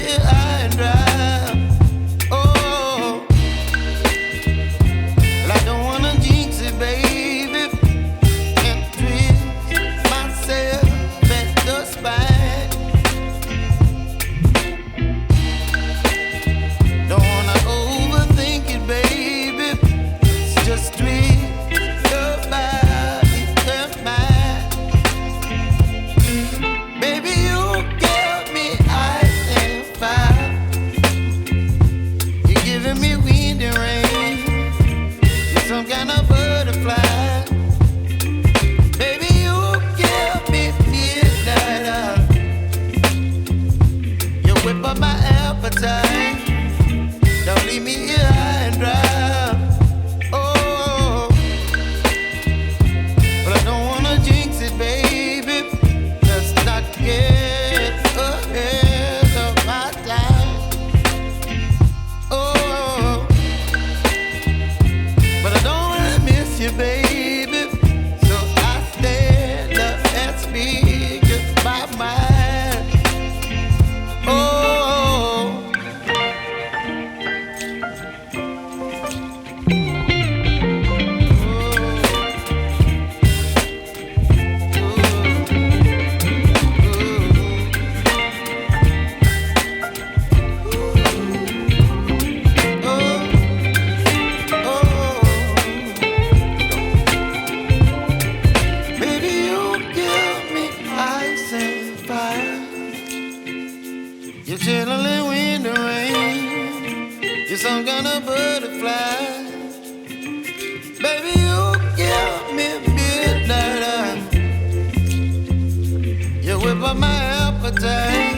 here high and dry. Oh, well, I don't wanna jinx it, baby, and twist myself at the spine. Don't wanna overthink it, baby. It's just twist your body and mine. Baby, you give me ice and fire. You're giving me wind and rain. You're some kind of butterfly. Baby, you give me midnight. You whip up my appetite. Don't leave me here high and dry. Oh, but I don't wanna jinx it, baby. Let's not get ahead of my time. Oh, but I don't wanna miss you, baby. So I stand up and speak my mind. Oh. Baby, you give me ice and fire. You're chilling wind and rain. You're some kind of butterfly. Baby, you give me midnight. You whip up my appetite.